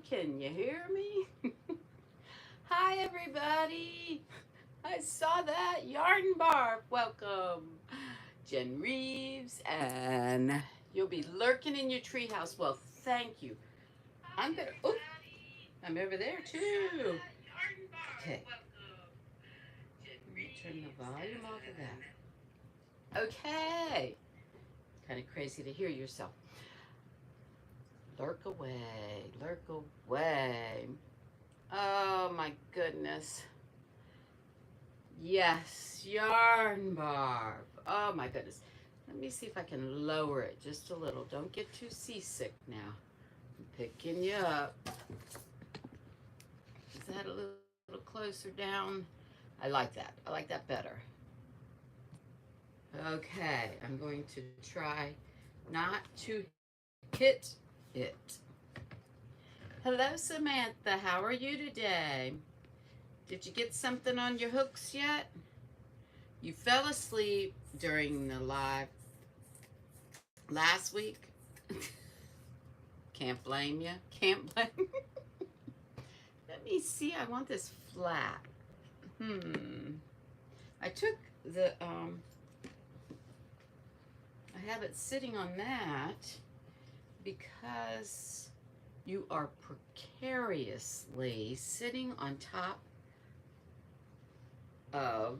Can you hear me? Hi, everybody. I saw that. Yarnbarf, welcome. Jen Reeves, and you'll be lurking in your treehouse. Well, thank you. I'm gonna. Oh, I'm over there too. Okay. Let me turn the volume off of that. Okay. Kind of crazy to hear yourself. Lurk away, lurk away. Oh my goodness. Yes, Yarnbarf. Oh my goodness. Let me see if I can lower it just a little. Don't get too seasick now. I'm picking you up. Is that a little closer down? I like that. I like that better. Okay, I'm going to try not to hit it. Hello, Samantha. How are you today? Did you get something on your hooks yet? You fell asleep during the live last week. Can't blame you. Can't blame you. Let me see. I want this flat. I took the, I have it sitting on that because you are precariously sitting on top of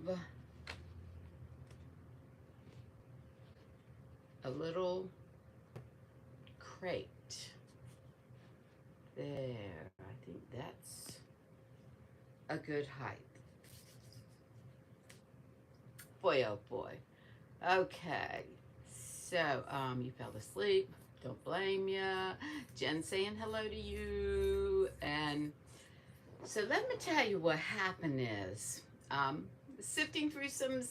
a little crate. There, I think that's a good height. Boy, oh boy. Okay, so you fell asleep. Don't blame ya. Jen saying hello to you. And so let me tell you what happened is, sifting through some,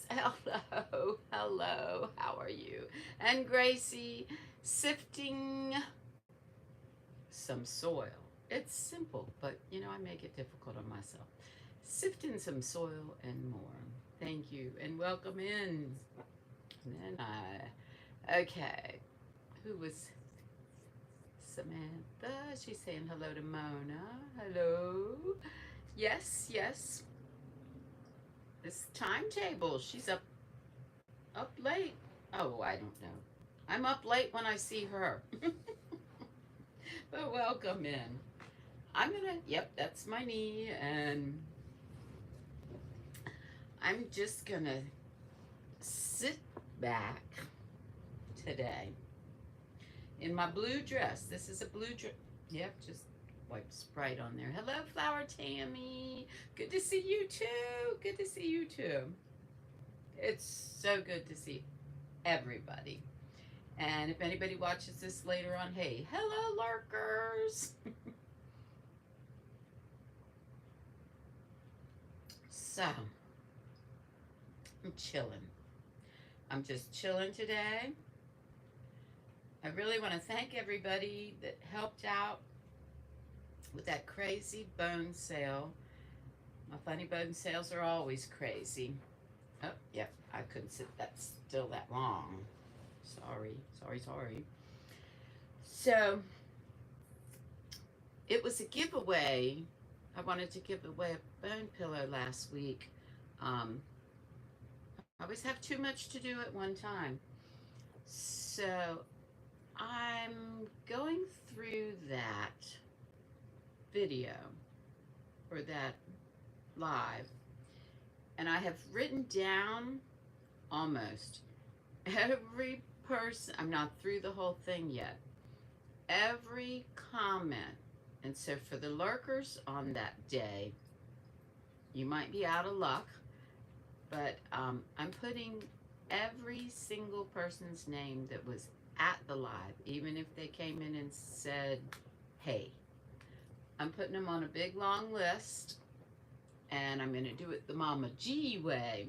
hello, how are you? And Gracie, sifting some soil. It's simple, but you know, I make it difficult on myself. Sifting some soil and more. Thank you, and welcome in. And then okay, who was Samantha? She's saying hello to Mona. Hello. Yes, yes. This timetable. She's up late. Oh, I don't know. I'm up late when I see her. But welcome in. I'm gonna, yep, that's my knee, and I'm just gonna sit back today in my blue dress. This is a blue dress. Yep, just wipe Sprite on there. Hello, Flower Tammy. Good to see you too. Good to see you too. It's so good to see everybody. And if anybody watches this later on, hey, hello, lurkers. So, I'm chilling. I'm just chilling today. I really want to thank everybody that helped out with that crazy bone sale. My funny bone sales are always crazy. Oh, yep, I couldn't sit that still that long. Sorry. So, it was a giveaway. I wanted to give away a bone pillow last week. I always have too much to do at one time. So, I'm going through that video or that live, and I have written down almost every person. I'm not through the whole thing yet. Every comment. And so for the lurkers on that day, you might be out of luck, but I'm putting every single person's name that was at the live, even if they came in and said, hey. I'm putting them on a big long list, and I'm going to do it the Mama G way.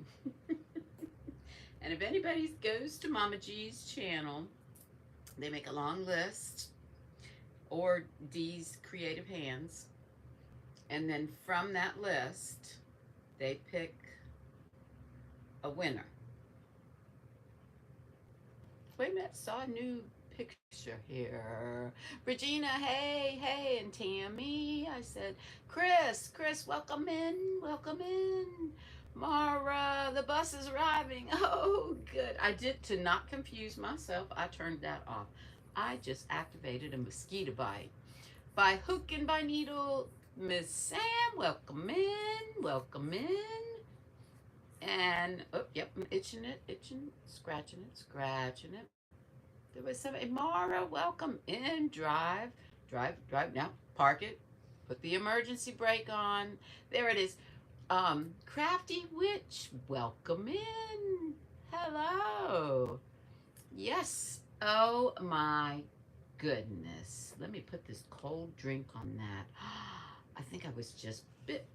And if anybody goes to Mama G's channel, they make a long list, or Dee's Creative Hands, and then from that list, they pick a winner. Wait a minute, saw a new picture here. Regina, hey, hey, and Tammy. I said, Chris, welcome in, welcome in. Mara, the bus is arriving. Oh, good. I did, to not confuse myself, I turned that off. I just activated a mosquito bite. By hook and by needle, Miss Sam, welcome in, welcome in. And, oh, yep, I'm itching it, scratching it, scratching it. There was some, Mara, welcome in, drive, now, park it, put the emergency brake on. There it is. Crafty Witch, welcome in. Hello. Yes. Oh my goodness. Let me put this cold drink on that. I think I was just bit.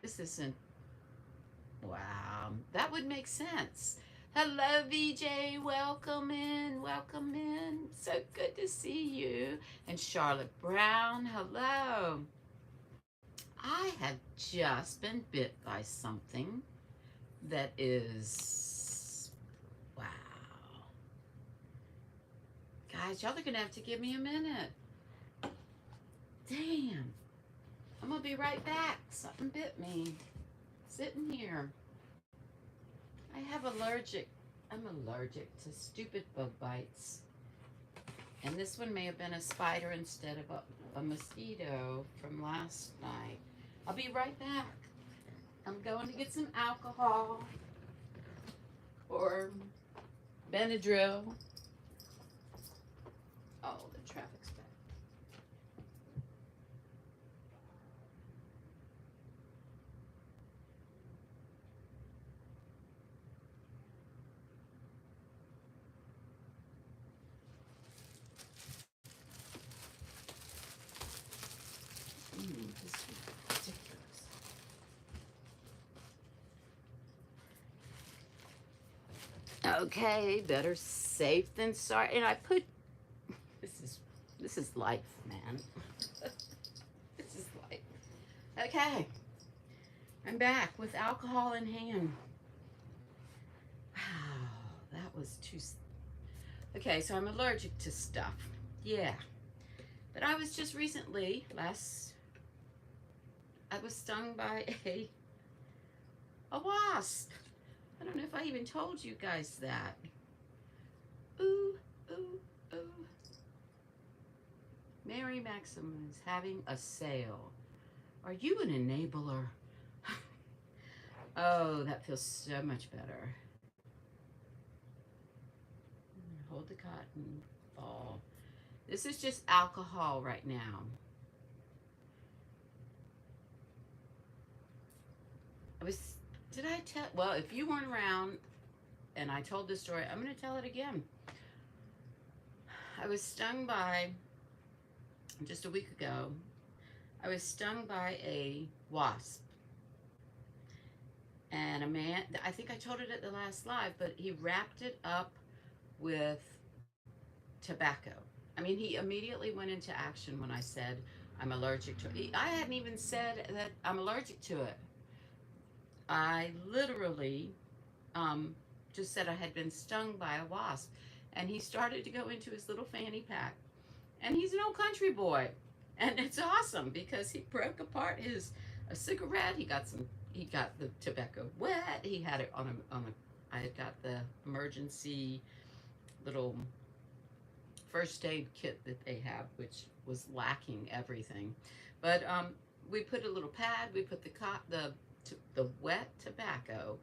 This isn't, wow. That would make sense. Hello, VJ. Welcome in. Welcome in. So good to see you. And Charlotte Brown. Hello. I have just been bit by something that is, wow. Guys, y'all are going to have to give me a minute. Damn. I'm going to be right back. Something bit me. Sitting here. I'm allergic to stupid bug bites. And this one may have been a spider instead of a mosquito from last night. I'll be right back. I'm going to get some alcohol or Benadryl. Oh, the traffic's back. This is ridiculous. Okay, better safe than sorry. And I put, this is life, man. This is life. Okay, I'm back with alcohol in hand. Wow, that was too. Okay, so I'm allergic to stuff. Yeah, but I was just recently I was stung by a wasp. I don't know if I even told you guys that. Ooh, ooh, ooh. Mary Maxim is having a sale. Are you an enabler? Oh, that feels so much better. Hold the cotton ball. This is just alcohol right now. Did I tell, well, if you weren't around and I told this story, I'm going to tell it again. I was stung by, just a week ago, I was stung by a wasp. And a man, I think I told it at the last live, but he wrapped it up with tobacco. I mean, he immediately went into action when I said I'm allergic to it. I hadn't even said that I'm allergic to it. I literally just said I had been stung by a wasp. And he started to go into his little fanny pack. And he's an old country boy. And it's awesome because he broke apart a cigarette. He got the tobacco wet. He had it I had got the emergency little first aid kit that they have, which was lacking everything. But we put a little pad. We put the wet tobacco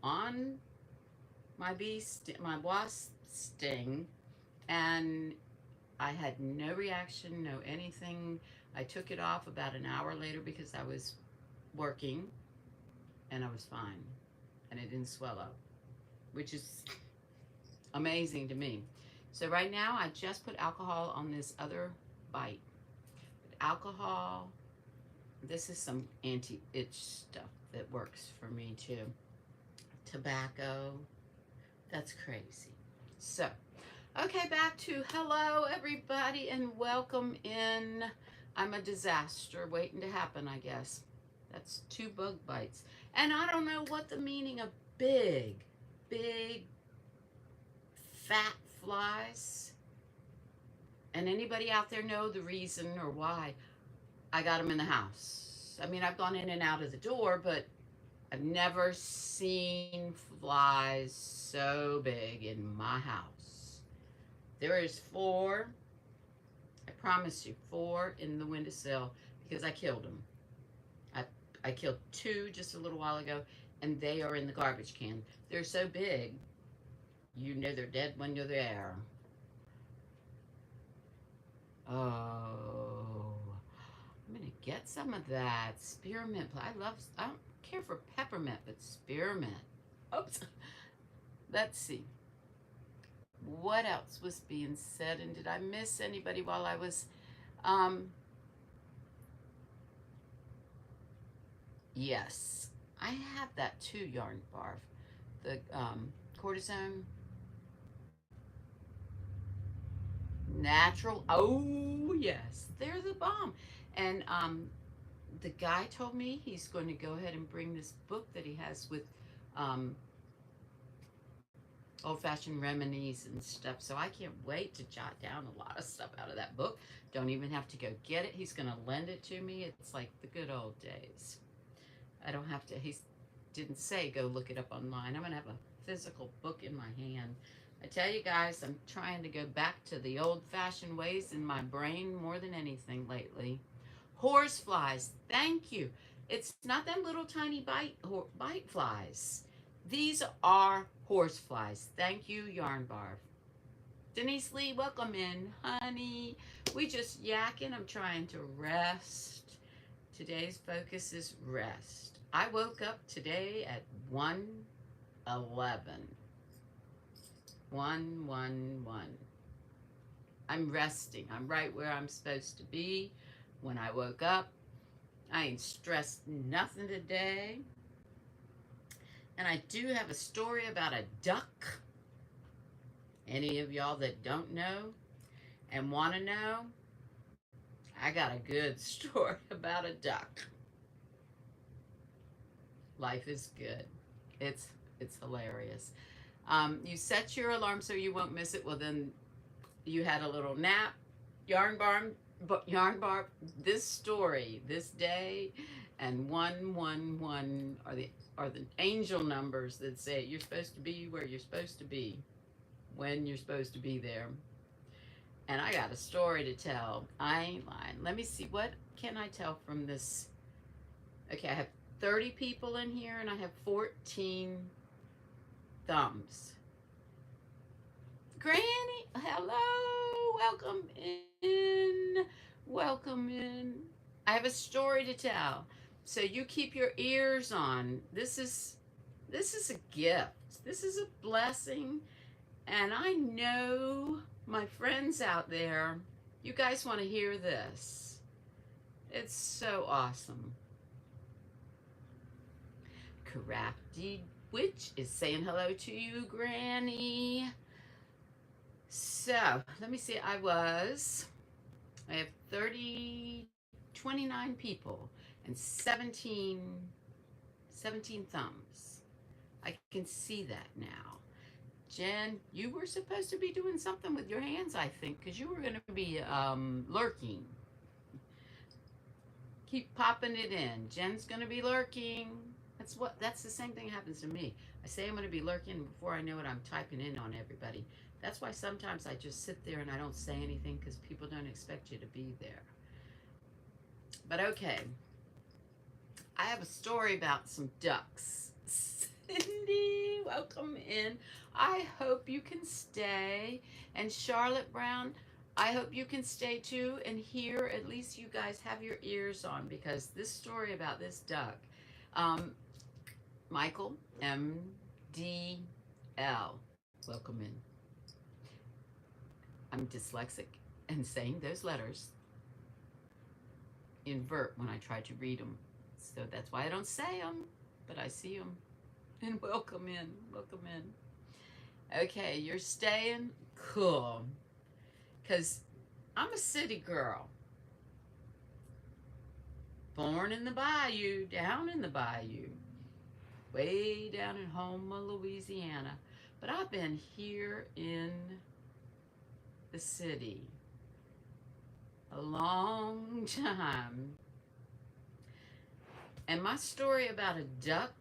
on my my wasp sting, and I had no reaction, no anything. I took it off about an hour later because I was working, and I was fine, and it didn't swell up, which is amazing to me. So right now, I just put alcohol on this other bite. Alcohol, this is some anti-itch stuff that works for me too. Tobacco, that's crazy. So, okay, back to hello everybody and welcome in. I'm a disaster waiting to happen, I guess. That's 2 bug bites. And I don't know what the meaning of big, fat flies. And anybody out there know the reason or why I got them in the house? I mean, I've gone in and out of the door, but I've never seen flies so big in my house. There is 4, I promise you, 4 in the windowsill because I killed them. I killed 2 just a little while ago, and they are in the garbage can. They're so big, you know they're dead when you're there. Oh, I'm gonna get some of that spearmint. I don't care for peppermint, but spearmint. Oops. Let's see. What else was being said, and did I miss anybody while I was, yes, I have that too, Yarnbarf. The, cortisone. Natural. Oh, yes. They're the bomb. And, the guy told me he's going to go ahead and bring this book that he has with, um, old-fashioned remedies and stuff. So I can't wait to jot down a lot of stuff out of that book. Don't even have to go get it. He's going to lend it to me. It's like the good old days. I don't have to. He didn't say go look it up online. I'm going to have a physical book in my hand. I tell you guys, I'm trying to go back to the old-fashioned ways in my brain more than anything lately. Horseflies. Thank you. It's not them little tiny bite flies. These are horseflies. Thank you, Yarnbarf. Denise Lee, welcome in, honey. We just yakking. I'm trying to rest. Today's focus is rest. I woke up today at 1:11. 1:11. I'm resting. I'm right where I'm supposed to be. When I woke up, I ain't stressed nothing today. And I do have a story about a duck. Any of y'all that don't know and want to know, I got a good story about a duck. Life is good. It's hilarious. You set your alarm so you won't miss it. Well, then you had a little nap. Yarnbarf, this story, this day, and 111 are the angel numbers that say you're supposed to be where you're supposed to be, when you're supposed to be there. And I got a story to tell. I ain't lying. Let me see. What can I tell from this? Okay, I have 30 people in here, and I have 14 thumbs. Granny, hello. Welcome in. Welcome in. I have a story to tell. So you keep your ears on. This is a gift. This is a blessing. And I know my friends out there, you guys want to hear this. It's so awesome. Crafty Witch is saying hello to you, Granny. So, let me see. I have 29 people and 17 thumbs. I can see that now. Jen, you were supposed to be doing something with your hands, I think, because you were going to be lurking. Keep popping it in. Jen's going to be lurking. That's the same thing that happens to me. I say I'm going to be lurking before I know it, I'm typing in on everybody. That's why sometimes I just sit there and I don't say anything because people don't expect you to be there. But okay. I have a story about some ducks. Cindy, welcome in. I hope you can stay. And Charlotte Brown, I hope you can stay too. And here, at least you guys have your ears on because this story about this duck, Michael MDL, welcome in. I'm dyslexic and saying those letters invert when I try to read them. So that's why I don't say them, but I see them. And welcome in, welcome in. Okay, you're staying? Cool. Because I'm a city girl. Born in the bayou, down in the bayou. Way down in Houma, Louisiana. But I've been here in the city a long time. And my story about a duck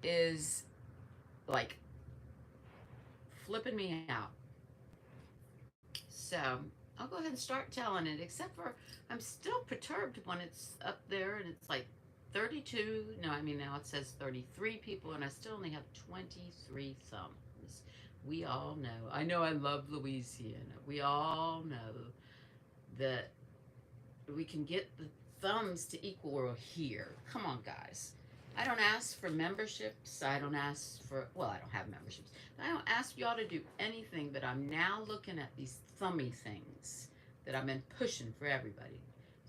is like flipping me out. So I'll go ahead and start telling it, except for I'm still perturbed when it's up there and it's like 32. No, I mean, now it says 33 people, and I still only have 23 thumbs. We all know. I know I love Louisiana. We all know that we can get the thumbs to equal here. Come on, guys. I don't ask for memberships. I don't ask for, well, I don't have memberships. I don't ask y'all to do anything, but I'm now looking at these thummy things that I've been pushing for everybody.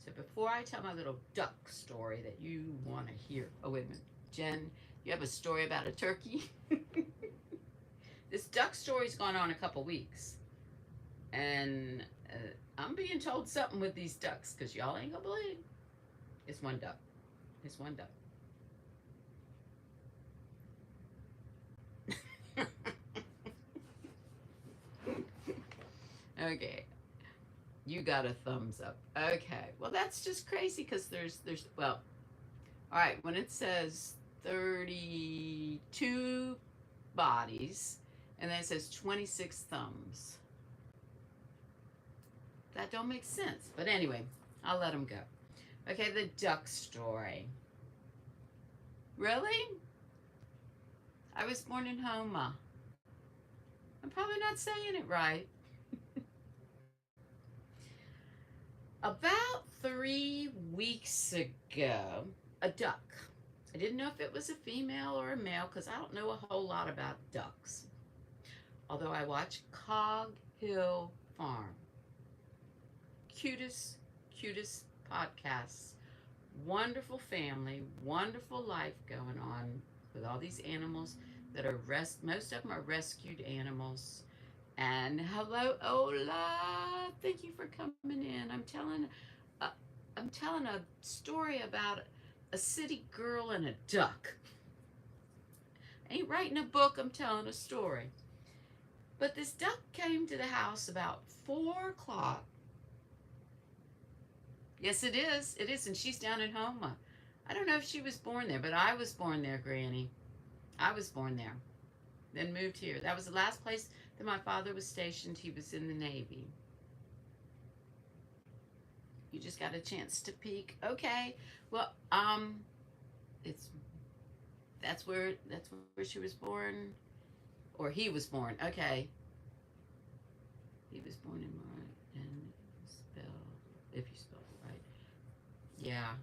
So before I tell my little duck story that you want to hear, oh, wait a minute. Jen, you have a story about a turkey? This duck story's gone on a couple weeks. And I'm being told something with these ducks, because y'all ain't gonna believe. It's one duck. It's one duck. Okay, you got a thumbs up. Okay, well, that's just crazy, because there's well, all right, when it says 32 bodies and then it says 26 thumbs, that don't make sense. But anyway, I'll let them go. Okay, the duck story. Really? I was born in Homa. I'm probably not saying it right. About 3 weeks ago, a duck. I didn't know if it was a female or a male, because I don't know a whole lot about ducks. Although I watch Cog Hill Farm. Cutest podcasts. Wonderful family, wonderful life going on with all these animals that are most of them are rescued animals. And hello, Ola. Thank you for coming in. I'm telling a story about a city girl and a duck. I ain't writing a book, I'm telling a story. But this duck came to the house about 4 o'clock. Yes, it is. It is, and she's down at Homa. I don't know if she was born there, but I was born there, Granny. I was born there. Then moved here. That was the last place that my father was stationed. He was in the Navy. You just got a chance to peek. Okay. Well, that's where she was born, or he was born. Okay. He was born in March, and if you spelled it right. Yeah.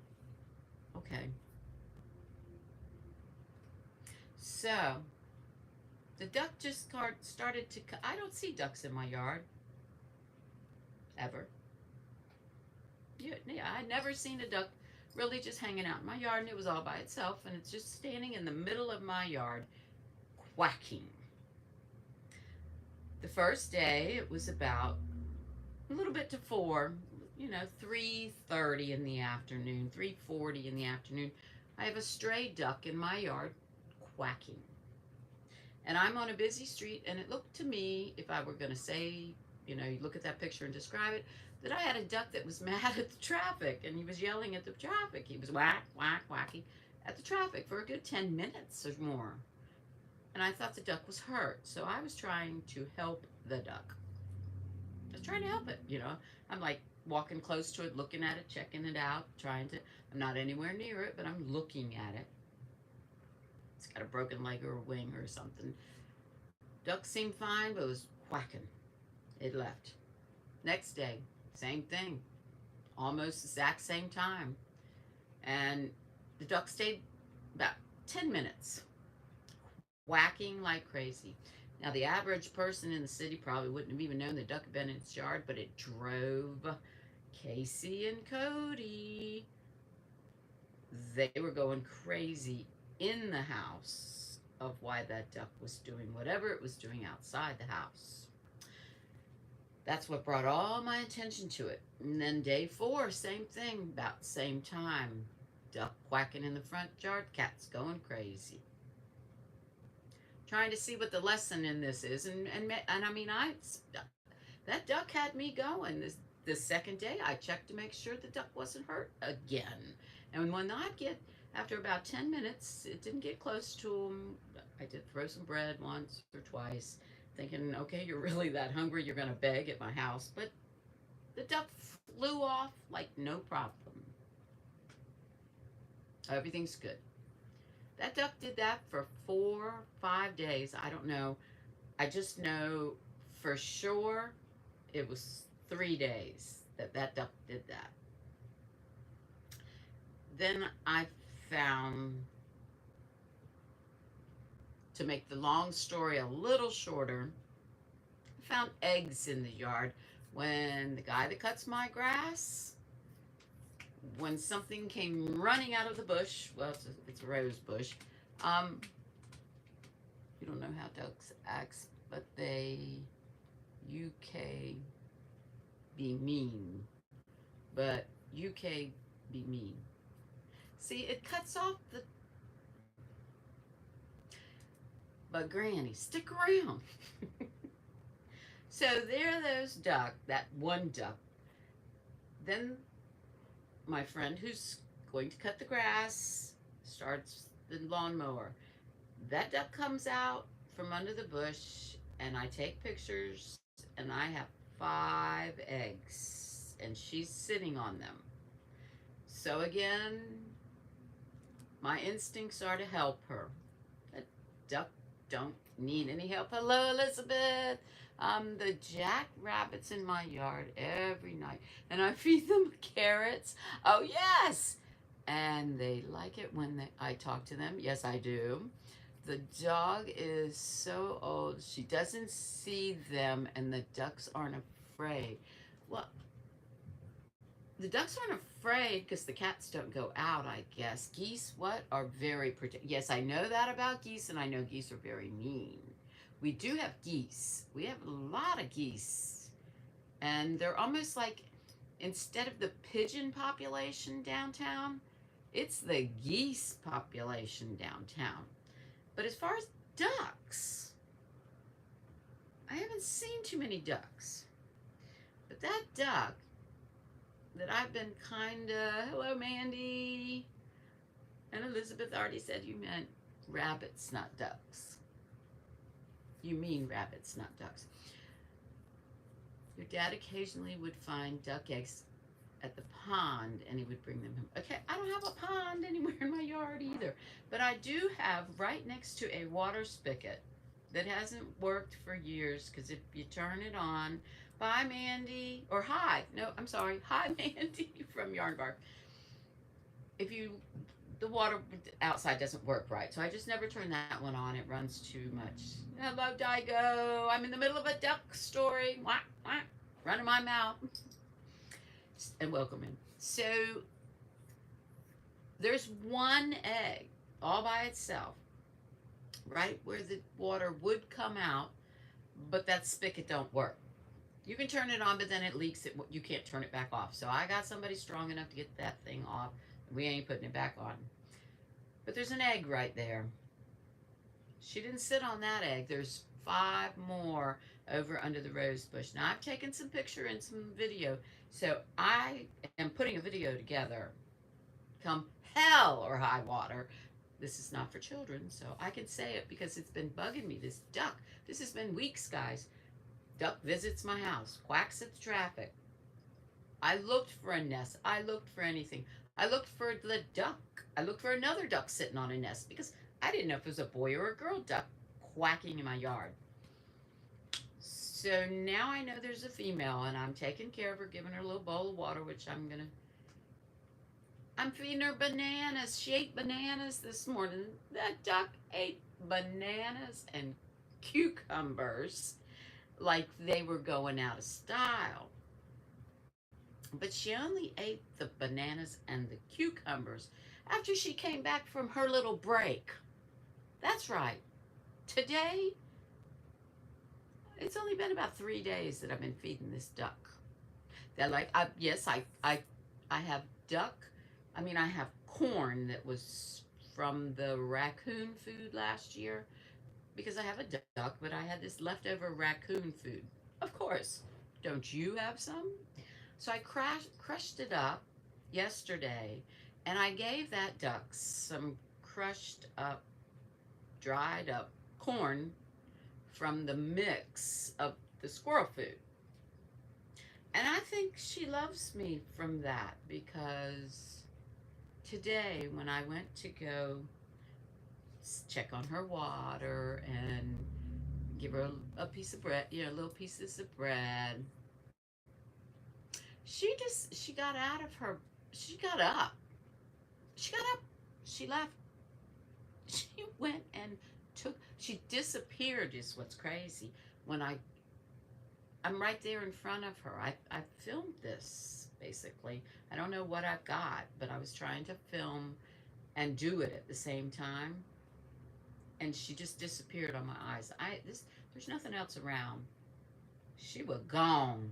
Okay. So the duck just started to. I don't see ducks in my yard. Ever. Yeah, I never seen a duck really just hanging out in my yard, and it was all by itself, and it's just standing in the middle of my yard, quacking. The first day, it was about a little bit to 4, 3:30 in the afternoon, 3:40 in the afternoon. I have a stray duck in my yard quacking. And I'm on a busy street, and it looked to me, if I were going to say, you look at that picture and describe it, that I had a duck that was mad at the traffic, and he was yelling at the traffic. He was whack, whack, whacking at the traffic for a good 10 minutes or more. And I thought the duck was hurt, so I was trying to help the duck. I was trying to help it, I'm like walking close to it, looking at it, checking it out, I'm not anywhere near it, but I'm looking at it. It's got a broken leg or a wing or something. Duck seemed fine, but it was quacking. It left. Next day, same thing. Almost exact same time. And the duck stayed about 10 minutes, quacking like crazy. Now, the average person in the city probably wouldn't have even known the duck had been in its yard, but it drove Casey and Cody. They were going crazy in the house of why that duck was doing whatever it was doing outside the house. That's what brought all my attention to it. And then day 4, same thing, about the same time. Duck quacking in the front yard, cats going crazy. Trying to see what the lesson in this is. And I mean, That duck had me going. The second day, I checked to make sure the duck wasn't hurt again. And when I get, after about 10 minutes, it didn't get close to him. I did throw some bread once or twice, thinking, okay, you're really that hungry, you're going to beg at my house. But the duck flew off like no problem. Everything's good. That duck did that for 4 or 5 days. I don't know. I just know for sure it was 3 days that that duck did that. Then I found, to make the long story a little shorter, I found eggs in the yard when the guy that cuts my grass, when something came running out of the bush, well, it's a rose bush. You don't know how ducks act, but they, UK be mean, but UK be mean. See, it cuts off the, but Granny, stick around. So there are those duck, that one duck. Then my friend who's going to cut the grass starts the lawnmower. That duck comes out from under the bush, and I take pictures, and I have 5 eggs, and she's sitting on them. So again, my instincts are to help her. That duck don't need any help. Hello, Elizabeth. The jackrabbits in my yard every night, and I feed them carrots. Oh yes, and they like it when I talk to them. Yes, I do. The dog is so old, she doesn't see them, and the ducks aren't afraid. Well, the ducks aren't afraid because the cats don't go out, I guess. Geese, what, are very protective. Yes, I know that about geese, and I know geese are very mean. We do have geese. We have a lot of geese. And they're almost like, instead of the pigeon population downtown, it's the geese population downtown. But as far as ducks, I haven't seen too many ducks. But that duck that I've been hello, Mandy. And Elizabeth already said you meant rabbits, not ducks. You mean rabbits, not ducks. Your dad occasionally would find duck eggs at the pond, and he would bring them home. Okay, I don't have a pond anywhere in my yard either, but I do have right next to a water spigot that hasn't worked for years, because if you turn it on, bye Mandy, or hi, no, I'm sorry, hi Mandy from Yarnbarf. The water outside doesn't work right, so I just never turn that one on. It runs too much. Hello, Daigo. I'm in the middle of a duck story. Wah, wah, running my mouth. And welcome in. So there's one egg all by itself, right where the water would come out, but that spigot don't work. You can turn it on, but then it leaks. You can't turn it back off. So I got somebody strong enough to get that thing off. We ain't putting it back on. But there's an egg right there. She didn't sit on that egg. There's 5 more over under the rose bush. Now, I've taken some picture and some video, so I am putting a video together. Come hell or high water. This is not for children, so I can say it because it's been bugging me. This duck. This has been weeks, guys. Duck visits my house, quacks at the traffic. I looked for a nest. I looked for anything. I looked for the duck. I looked for another duck sitting on a nest because I didn't know if it was a boy or a girl duck quacking in my yard. So now I know there's a female, and I'm taking care of her, giving her a little bowl of water, which I'm feeding her bananas. She ate bananas this morning. That duck ate bananas and cucumbers like they were going out of style. But she only ate the bananas and the cucumbers after she came back from her little break. That's right. Today, it's only been about 3 days that I've been feeding this duck. They're like, yes, I have duck. I mean, I have corn that was from the raccoon food last year, because I have a duck, but I had this leftover raccoon food. Of course, Don't you have some? So I crushed it up yesterday, and I gave that duck some crushed up, dried up corn from the mix of the squirrel food. And I think she loves me from that because today, when I went to go check on her water and give her a piece of bread, little pieces of bread, she got out of her, she got up. She got up. She left. She went and she disappeared, is what's crazy. When I'm right there in front of her. I filmed this, basically. I don't know what I've got, but I was trying to film and do it at the same time. And she just disappeared on my eyes. There's nothing else around. She was gone.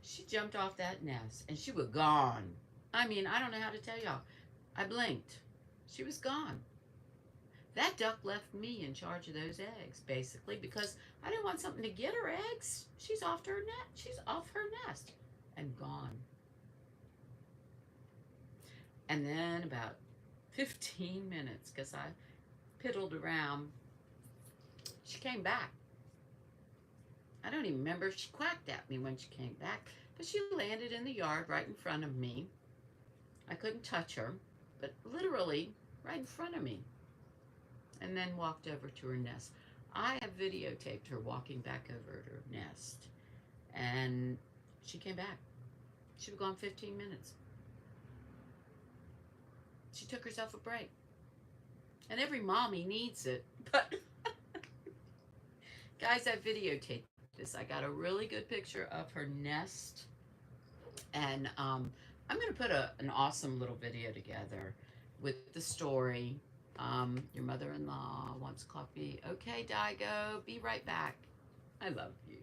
She jumped off that nest and she was gone. I mean, I don't know how to tell y'all. I blinked. She was gone. That duck left me in charge of those eggs, basically, because I didn't want something to get her eggs. She's off her nest. She's off her nest and gone. And then about 15 minutes, because I piddled around, she came back. I don't even remember if she quacked at me when she came back, but she landed in the yard right in front of me. I couldn't touch her, but literally right in front of me. And then walked over to her nest. I have videotaped her walking back over to her nest. And she came back. She was gone 15 minutes. She took herself a break. And every mommy needs it. But, guys, I videotaped this. I got a really good picture of her nest. And I'm going to put an awesome little video together with the story. Your mother-in-law wants coffee. Okay, Daigo, be right back. I love you.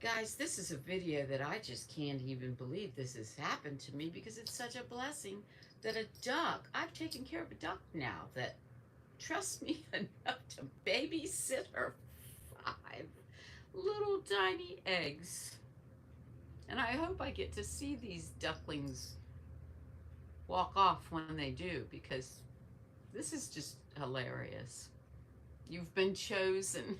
Guys, this is a video that I just can't even believe this has happened to me because it's such a blessing that a duck, I've taken care of a duck now that trusts me enough to babysit her 5 little tiny eggs. And I hope I get to see these ducklings walk off when they do, because this is just hilarious. You've been chosen.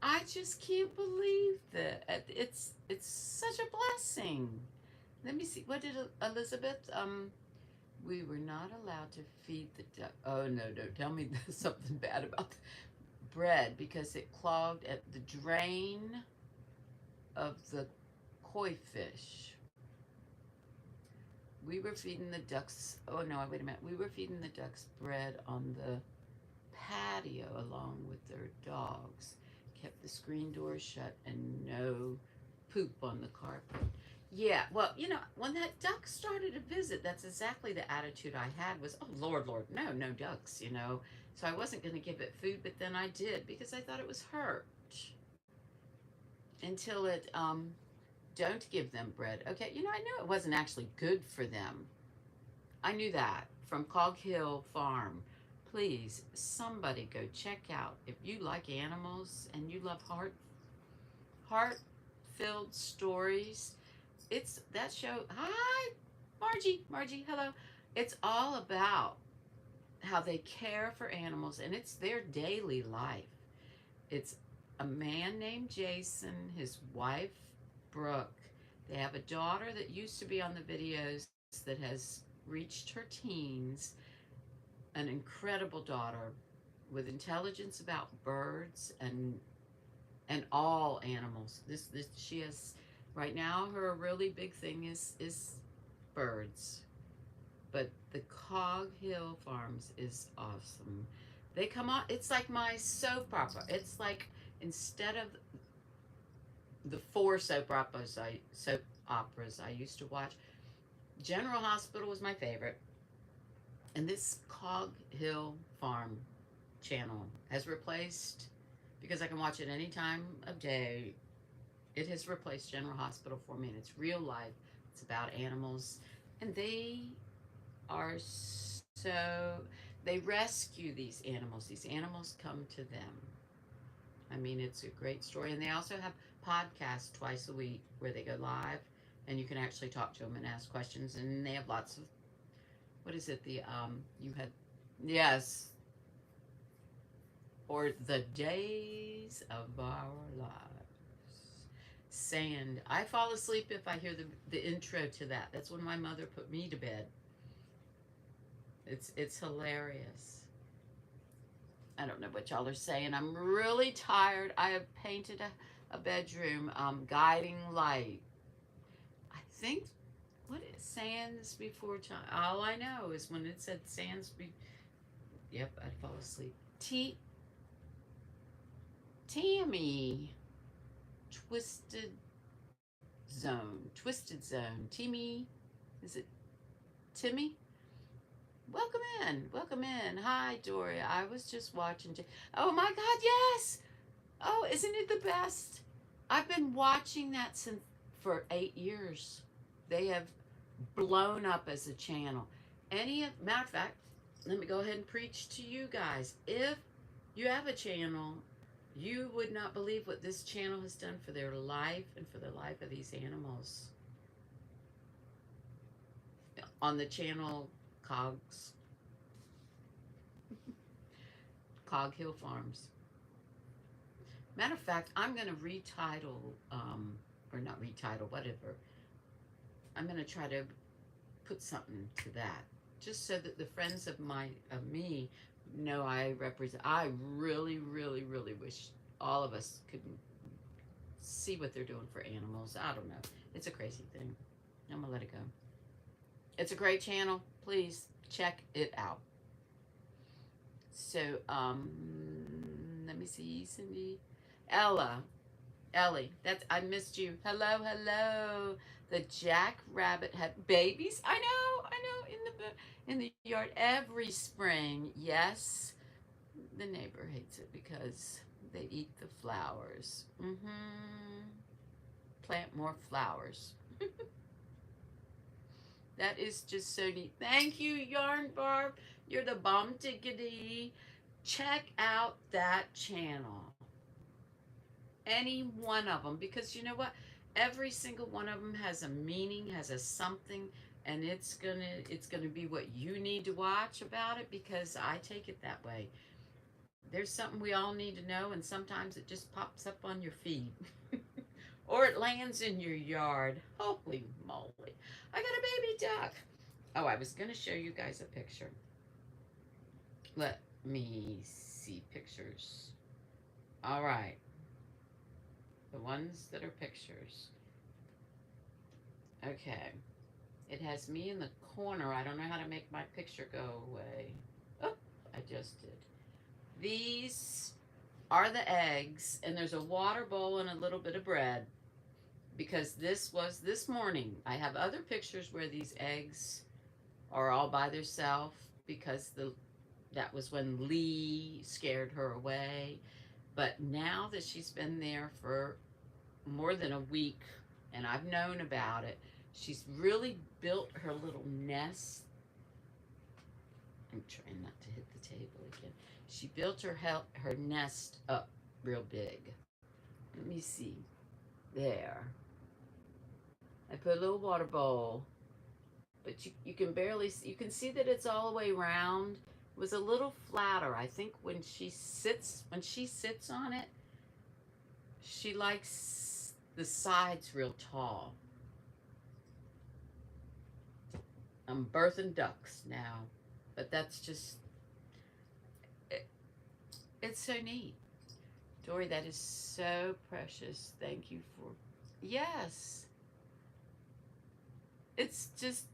I just can't believe that. It's such a blessing. Let me see. What did Elizabeth? We were not allowed to feed the duck. Oh, no, don't tell me something bad about the bread because it clogged at the drain of the koi fish. We were feeding the ducks. Oh, no, wait a minute. We were feeding the ducks bread on the patio along with their dogs. Kept the screen door shut and no poop on the carpet. Yeah, well, when that duck started to visit, that's exactly the attitude I had was, oh, Lord, no ducks, So I wasn't going to give it food, but then I did because I thought it was hurt. Until it, don't give them bread. Okay, I knew it wasn't actually good for them. I knew that from Cog Hill Farm. Please, somebody go check out. If you like animals and you love heart-filled stories, it's that show. Hi, Margie, hello. It's all about how they care for animals, and it's their daily life. It's a man named Jason, his wife, Brooke. They have a daughter that used to be on the videos that has reached her teens. An incredible daughter with intelligence about birds and all animals. This she has right now. Her really big thing is birds, but the Cog Hill Farms is awesome. They come on. It's like my soap opera. It's like instead of the 4 soap operas I used to watch, General Hospital was my favorite. And this Cog Hill Farm channel has replaced, because I can watch it any time of day, it has replaced General Hospital for me. And it's real life. It's about animals. And they are they rescue these animals. These animals come to them. I mean, it's a great story. And they also have podcast twice a week where they go live, and you can actually talk to them and ask questions. And they have lots of, what is it? You had, yes, or the days of our lives. Sand. I fall asleep if I hear the intro to that. That's when my mother put me to bed. It's hilarious. I don't know what y'all are saying. I'm really tired. I have painted a bedroom, guiding light. I think, what is sands before time? All I know is when it said sands yep, I'd fall asleep. Tammy. Twisted zone. Timmy. Is it Timmy? Welcome in. Welcome in. Hi, Dori. I was just watching. Oh my God, yes. Oh, isn't it the best? I've been watching that for 8 years. They have blown up as a channel. Matter of fact, let me go ahead and preach to you guys. If you have a channel, you would not believe what this channel has done for their life and for the life of these animals. On the channel Cog Hill Farms. Matter of fact, I'm going to retitle, or not retitle, whatever. I'm going to try to put something to that, just so that the friends of me know I represent. I really, really, really wish all of us could see what they're doing for animals. I don't know. It's a crazy thing. I'm going to let it go. It's a great channel. Please check it out. So, let me see, Cindy. Ellie, I missed you. Hello. The jackrabbit had babies. I know, in the yard every spring. Yes, the neighbor hates it because they eat the flowers. Plant more flowers. That is just so neat. Thank you, Yarnbarf. You're the bomb diggity. Check out that channel. Any one of them, because you know what? Every single one of them has a meaning, has a something, and it's gonna be what you need to watch about it, because I take it that way. There's something we all need to know, and sometimes it just pops up on your feed. Or it lands in your yard. Holy moly. I got a baby duck. Oh, I was going to show you guys a picture. Let me see pictures. All right. The ones that are pictures. Okay. It has me in the corner. I don't know how to make my picture go away. Oh, I just did. These are the eggs, and there's a water bowl and a little bit of bread, because this was this morning. I have other pictures where these eggs are all by themselves, because that was when Lee scared her away. But now that she's been there for more than a week, and I've known about it, she's really built her little nest. I'm trying not to hit the table again. She built her nest up real big. Let me see. There. I put a little water bowl, but you can barely see. You can see that it's all the way round. It was a little flatter. I think when she sits on it, she likes the sides real tall. I'm birthing ducks now, but that's just, it's so neat. Dori, that is so precious. Thank you for, yes. It's just,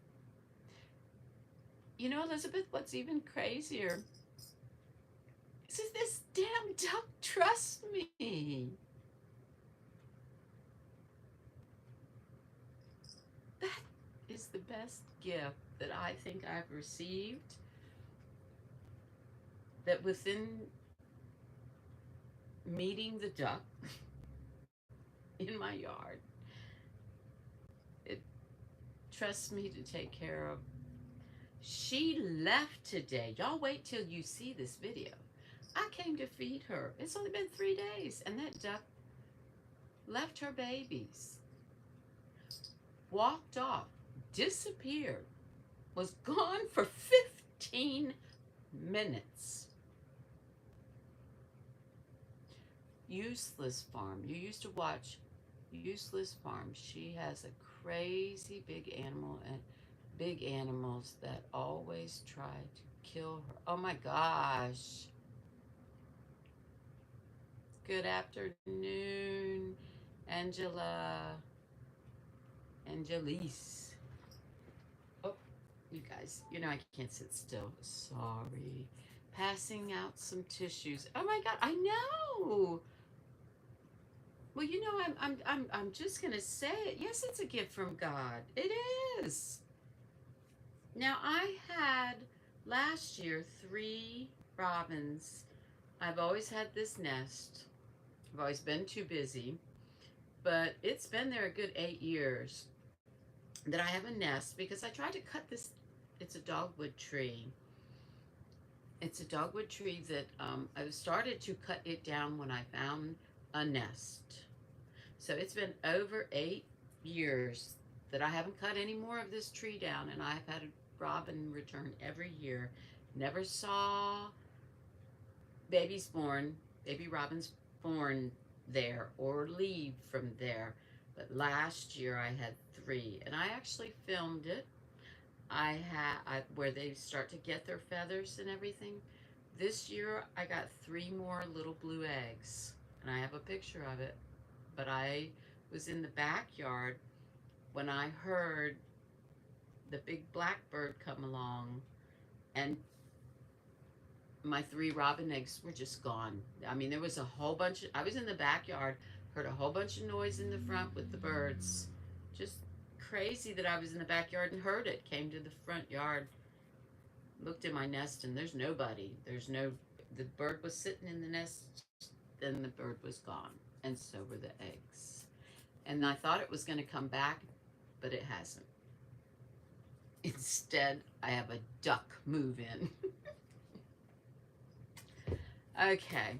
you know, Elizabeth, what's even crazier is this damn duck trusts me. That is the best gift that I think I've received. That within meeting the duck in my yard, it trusts me to take care of. She left today. Y'all wait till you see this video. I came to feed her. It's only been 3 days, and that duck left her babies, walked off, disappeared, was gone for 15 minutes. Useless Farm. You used to watch Useless Farm. She has a crazy big animal and big animals that always try to kill her. Oh my gosh. Good afternoon, Angela. Angelise. Oh, you guys, you know I can't sit still. Sorry. Passing out some tissues. Oh my God, I know. Well, you know, I'm just gonna say it. Yes, it's a gift from God. It is. Now I had last year 3 robins. I've always had this nest. I've always been too busy, but it's been there a good 8 years that I have a nest because I tried to cut this. It's a dogwood tree. It's a dogwood tree that I started to cut it down when I found a nest. So it's been over 8 years that I haven't cut any more of this tree down, and I've had a robin return every year. Never saw babies born, baby robins born there or leave from there. But last year I had 3, and I actually filmed it. Where they start to get their feathers and everything. This year I got 3 more little blue eggs, and I have a picture of it. But I was in the backyard when I heard the big blackbird come along, and my 3 robin eggs were just gone. I mean, there was a whole bunch of, I was in the backyard, heard a whole bunch of noise in the front with the birds. Just crazy that I was in the backyard and heard it. Came to the front yard, looked in my nest, and there's nobody. The bird was sitting in the nest, then the bird was gone, and so were the eggs. And I thought it was going to come back, but it hasn't. Instead, I have a duck move in. Okay.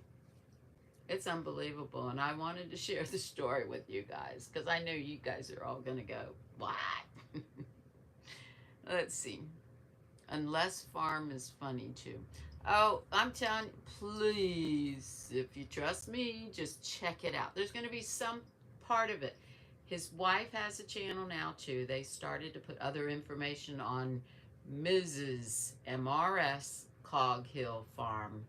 It's unbelievable, and I wanted to share the story with you guys because I know you guys are all going to go, what? Let's see. Unless Farm is funny too. Oh, I'm telling you, please, if you trust me, just check it out. There's going to be some part of it. His wife has a channel now too. They started to put other information on Mrs. MRS Coghill Farm.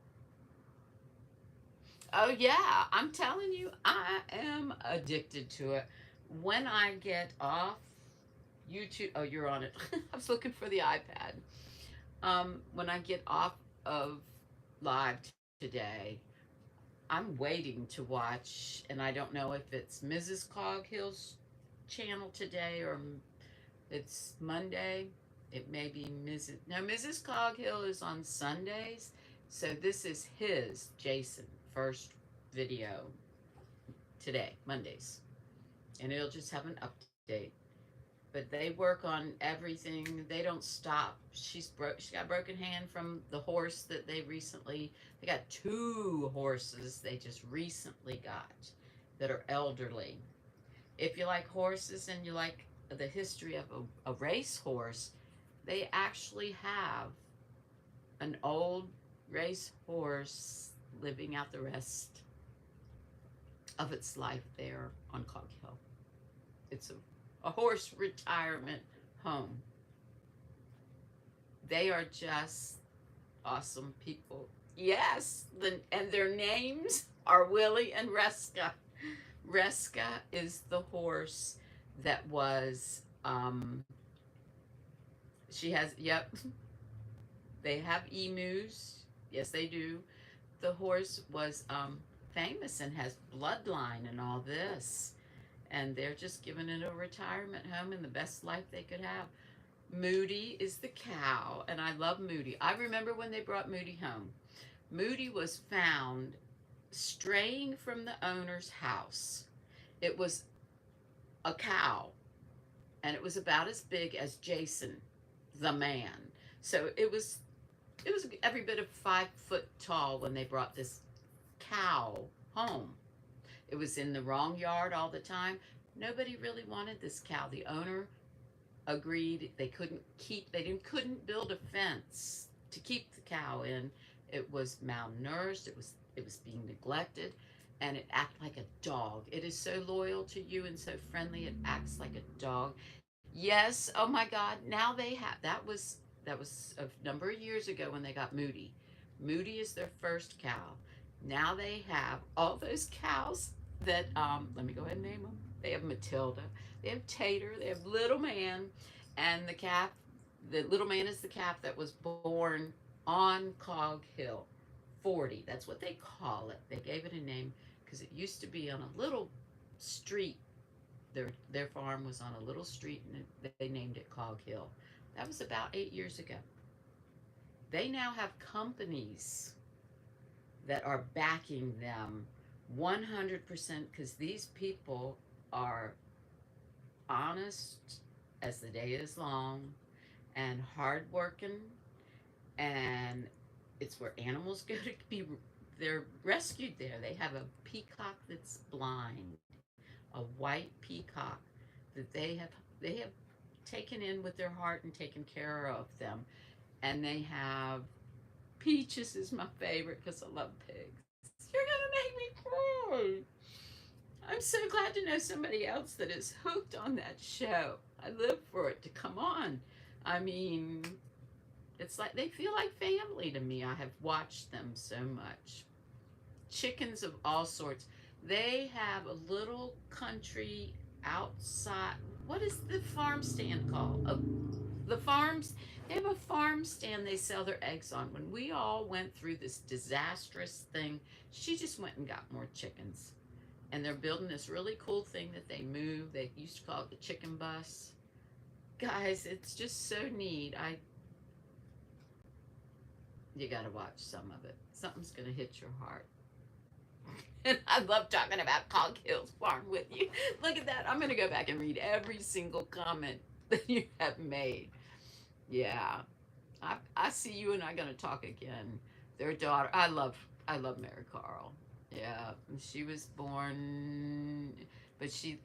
Oh yeah, I'm telling you, I am addicted to it. When I get off YouTube, oh, you're on it. I was looking for the iPad. When I get off of live today, I'm waiting to watch, and I don't know if it's Mrs. Coghill's channel today or it's Monday. It may be Mrs. Coghill is on Sundays, so this is his, Jason, first video today, Mondays, and it'll just have an update. But they work on everything. They don't stop. She got a broken hand from the horse that they got 2 horses they just recently got that are elderly. If you like horses and you like the history of a race horse, they actually have an old race horse living out the rest of its life there on Cog Hill. It's a horse retirement home. They are just awesome people. Yes, and their names are Willie and Reska. Reska is the horse that was, she has, yep, they have emus. Yes, they do. The horse was famous and has bloodline and all this. And they're just giving it a retirement home and the best life they could have. Moody is the cow, and I love Moody. I remember when they brought Moody home. Moody was found straying from the owner's house. It was a cow, and it was about as big as Jason, the man. So it was every bit of 5 foot tall when they brought this cow home. It was in the wrong yard all the time. Nobody really wanted this cow. The owner agreed they couldn't build a fence to keep the cow in. It was malnourished, it was being neglected, and it acted like a dog. It is so loyal to you and so friendly, it acts like a dog. Yes, oh my God, now they have that was a number of years ago when they got Moody. Moody is their first cow. Now they have all those cows that let me go ahead and name them. They have Matilda, they have Tater, they have Little Man, and the Little Man is the calf that was born on Cog Hill. 40, that's what they call it. They gave it a name because it used to be on a little street. Their farm was on a little street, and they named it Cog Hill. That was about 8 years ago. They now have companies that are backing them 100% because these people are honest as the day is long and hardworking, and it's where animals go to be. They're rescued there. They have a peacock that's blind, a white peacock that they have taken in with their heart and taken care of them. And they have Peaches is my favorite because I love pigs. You're gonna make me cry. I'm so glad to know somebody else that is hooked on that show. I live for it to come on. I mean, it's like they feel like family to me. I have watched them so much. Chickens of all sorts. They have a little country outside. What is the farm stand called? The farms. They have a farm stand they sell their eggs on. When we all went through this disastrous thing, she just went and got more chickens. And they're building this really cool thing that they move. They used to call it the chicken bus. Guys, it's just so neat. You got to watch some of it. Something's going to hit your heart. And I love talking about Cog Hills Farm with you. Look at that. I'm going to go back and read every single comment that you have made. Yeah. I see you and I'm going to talk again. Their daughter, I love Mary Carl. Yeah, she was born, but she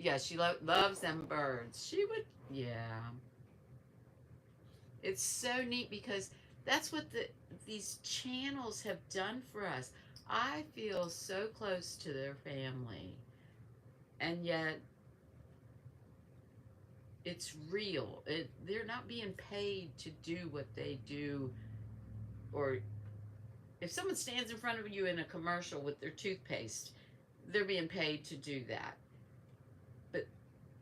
loves them birds. She would, yeah. It's so neat because that's what these channels have done for us. I feel so close to their family, and yet it's real. They're not being paid to do what they do, or if someone stands in front of you in a commercial with their toothpaste, they're being paid to do that. But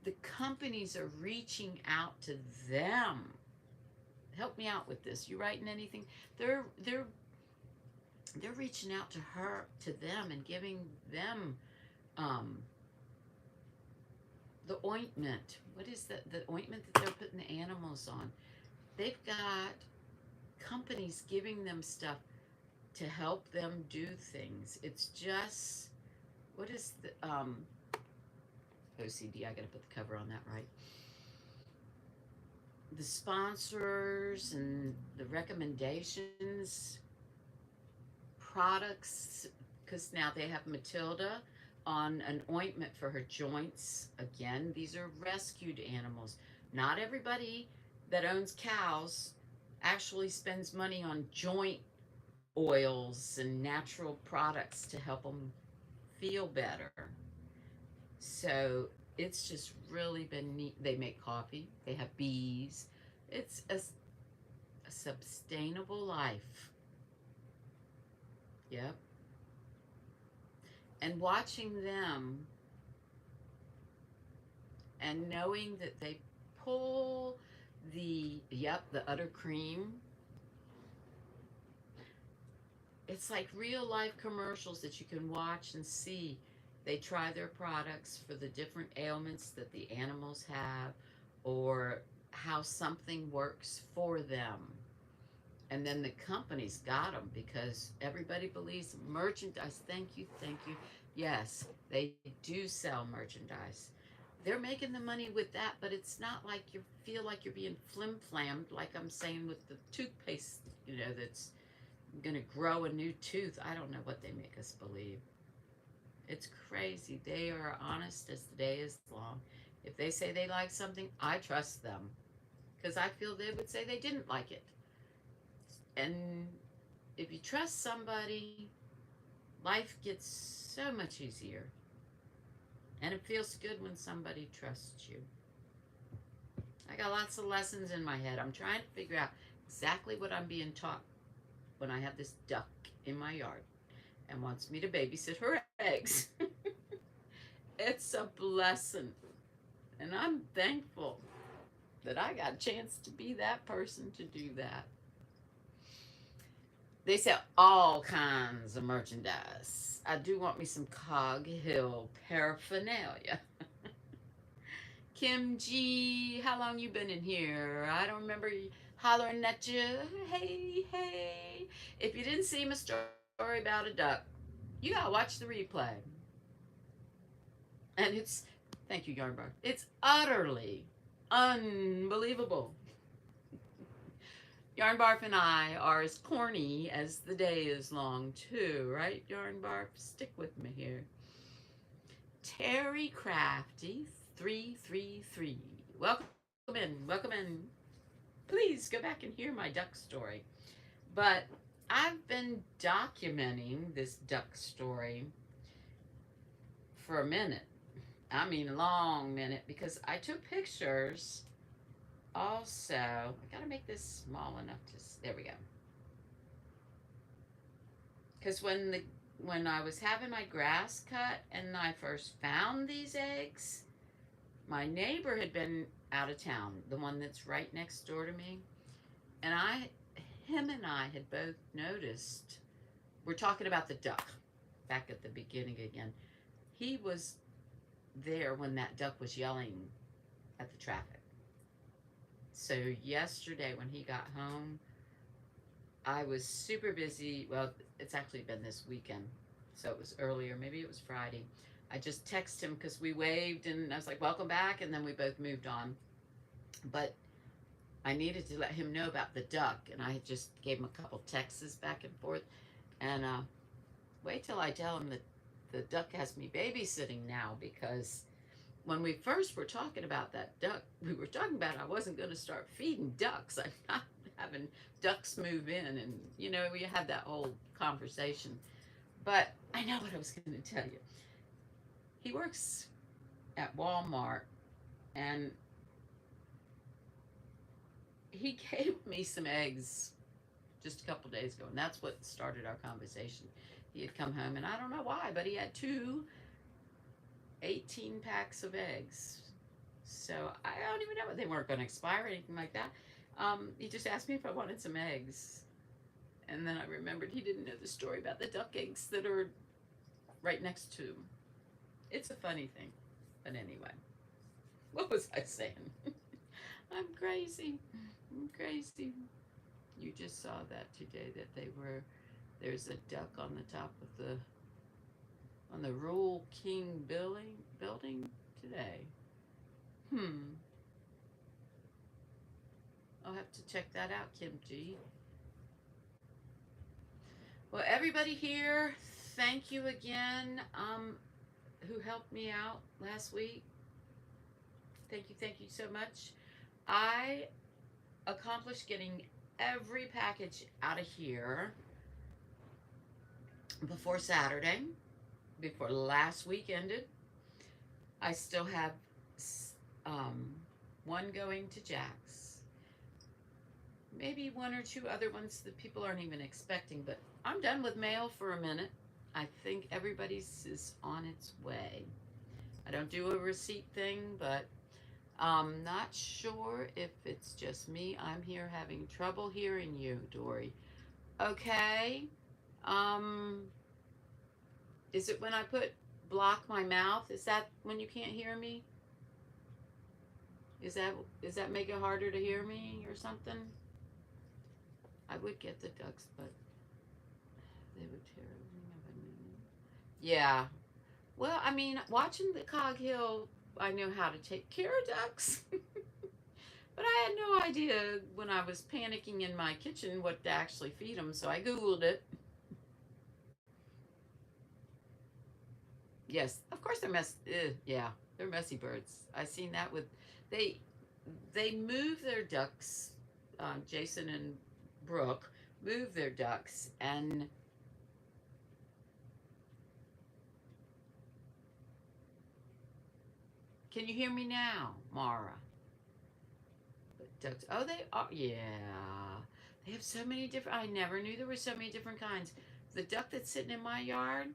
the companies are reaching out to them. Help me out with this. You writing anything? They're reaching out to them and giving them the ointment. What is the ointment that they're putting the animals on? They've got companies giving them stuff to help them do things. It's just, what is the OCD? I gotta put the cover on that right. The sponsors and the recommendations, products, because now they have Matilda on an ointment for her joints. Again, these are rescued animals. Not everybody that owns cows actually spends money on joint oils and natural products to help them feel better. So it's just really been neat. They make coffee, they have bees. It's a sustainable life. Yep. And watching them and knowing that they pull the udder cream. It's like real life commercials that you can watch and see. They try their products for the different ailments that the animals have, or how something works for them. And then the company's got them because everybody believes merchandise. Thank you, thank you. Yes, they do sell merchandise. They're making the money with that, but it's not like you feel like you're being flim-flammed, like I'm saying with the toothpaste, that's going to grow a new tooth. I don't know what they make us believe. It's crazy. They are honest as the day is long. If they say they like something, I trust them because I feel they would say they didn't like it. And if you trust somebody, life gets so much easier. And it feels good when somebody trusts you. I got lots of lessons in my head. I'm trying to figure out exactly what I'm being taught when I have this duck in my yard and wants me to babysit her eggs. It's a blessing. And I'm thankful that I got a chance to be that person to do that. They sell all kinds of merchandise. I do want me some Cog Hill paraphernalia. Kim G, how long you been in here? I don't remember hollering at you. Hey, hey. If you didn't see my story about a duck, you gotta watch the replay. And it's, thank you, Yarnbarf. It's utterly unbelievable. Yarnbarf and I are as corny as the day is long, too, right, Yarnbarf? Stick with me here. Terry Crafty 333. Welcome in, welcome in. Please go back and hear my duck story. But I've been documenting this duck story for a minute. I mean, a long minute, because I took pictures. Also, I gotta make this small enough to. There we go. Because when I was having my grass cut and I first found these eggs, my neighbor had been out of town, the one that's right next door to me, and him and I had both noticed. We're talking about the duck back at the beginning again. He was there when that duck was yelling at the traffic. So yesterday when he got home, I was super busy. Well, it's actually been this weekend, so it was earlier. Maybe it was Friday. I just texted him because we waved and I was like, welcome back, and then we both moved on. But I needed to let him know about the duck, and I just gave him a couple texts back and forth. And wait till I tell him that the duck has me babysitting now, because when we first were talking about that duck, we were talking about I wasn't going to start feeding ducks. I'm not having ducks move in, and we had that whole conversation. But I know what I was going to tell you. He works at Walmart, and he gave me some eggs just a couple days ago, and that's what started our conversation. He had come home, and I don't know why, but he had two 18 packs of eggs. So I don't even know, they weren't going to expire or anything like that. He just asked me if I wanted some eggs. And then I remembered he didn't know the story about the duck eggs that are right next to him. It's a funny thing. But anyway, what was I saying? I'm crazy. I'm crazy. You just saw that today, that there's a duck on the top of on the Rural King building today. I'll have to check that out, Kim G. Well, everybody here, thank you again, who helped me out last week. Thank you so much. I accomplished getting every package out of here before Saturday, before last week ended. I still have one going to Jack's, maybe one or two other ones that people aren't even expecting, but I'm done with mail for a minute. I think everybody's is on its way. I don't do a receipt thing, but I'm not sure if it's just me. I'm here having trouble hearing you, Dori. Okay. Is it when I block my mouth? Is that when you can't hear me? Is that make it harder to hear me or something? I would get the ducks, but they would tear everything up. Yeah. Well, I mean, watching the Cog Hill, I know how to take care of ducks. But I had no idea when I was panicking in my kitchen what to actually feed them, so I Googled it. Yes, of course they're yeah, they're messy birds. I seen that with they they move their ducks. Jason and Brooke move their ducks, and can you hear me now, Mara? Ducks. Oh, they are. Yeah, they have so many different. I never knew there were so many different kinds. The duck that's sitting in my yard,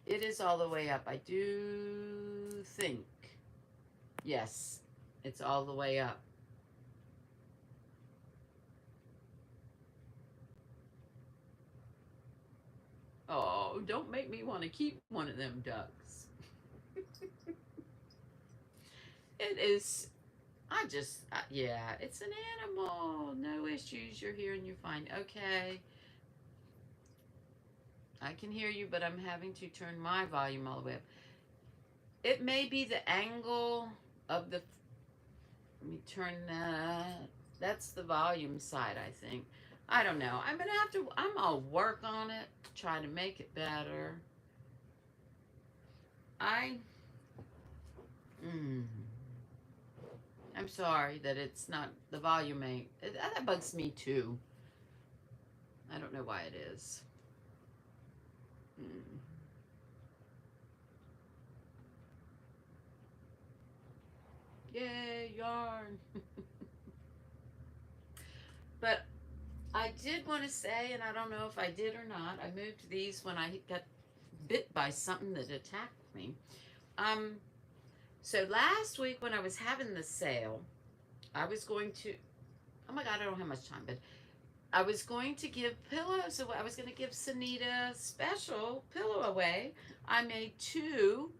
it is all the way up. I do think. Yes, it's all the way up. Oh, don't make me want to keep one of them ducks. It is. Yeah, it's an animal. No issues. You're here and you're fine. Okay. I can hear you, but I'm having to turn my volume all the way up. It may be the angle of the. Let me turn that. That's the volume side, I think. I don't know. I'm gonna have to. I'm gonna work on it, try to make it better. I. Mm, I'm sorry that it's not the volume ain't. That bugs me too. I don't know why it is. Mm. Yay, yarn. But I did want to say, and I don't know if I did or not, I moved these when I got bit by something that attacked me. Um, so last week when I was having the sale, I was going to, oh my God, I don't have much time, but I was going to give pillows away. I was going to give Sanita special pillow away. I made two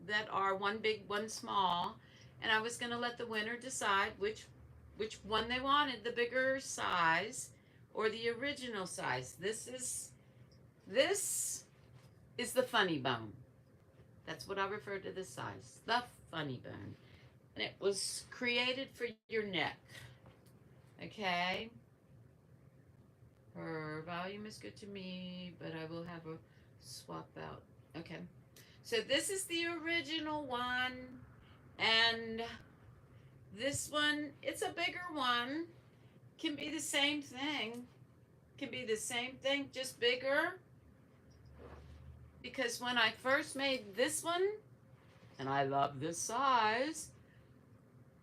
that are one big, one small, and I was going to let the winner decide which one they wanted, the bigger size or the original size. This is the funny bone. That's what I refer to this size, the funny bone. And it was created for your neck. Okay? Her volume is good to me, but I will have a swap out. Okay. So this is the original one, and this one, it's a bigger one. Can be the same thing. Can be the same thing, just bigger. Because when I first made this one, and I love this size,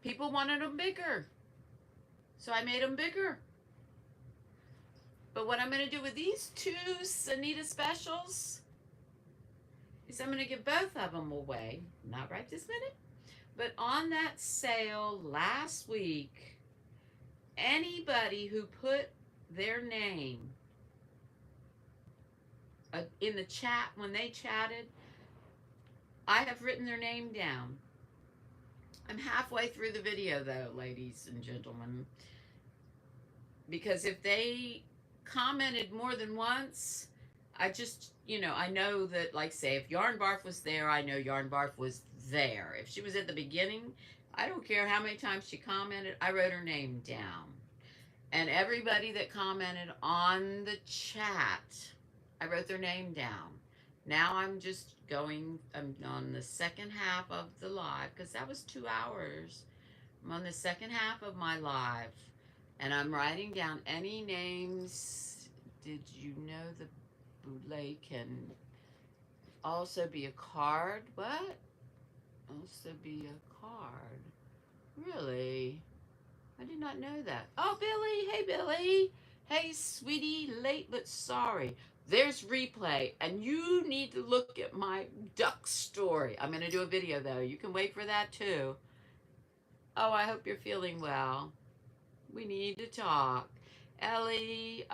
people wanted them bigger. So I made them bigger. But what I'm going to do with these two Sanita specials is I'm going to give both of them away. Not right this minute. But on that sale last week, anybody who put their name in the chat when they chatted, I have written their name down. I'm halfway through the video though, ladies and gentlemen, because if they commented more than once, I just, I know that, like, say, if Yarnbarf was there, I know Yarnbarf was there. If she was at the beginning, I don't care how many times she commented, I wrote her name down. And everybody that commented on the chat, I wrote their name down. Now I'm on the second half of the live, because that was 2 hours. I'm on the second half of my live, and I'm writing down any names. Did you know the boule can also be a card? What? Also be a card. Really? I did not know that. Oh, Billy. Hey, Billy. Hey, sweetie. Late but sorry. There's replay, and you need to look at my duck story. I'm going to do a video, though. You can wait for that, too. Oh, I hope you're feeling well. We need to talk. Ellie,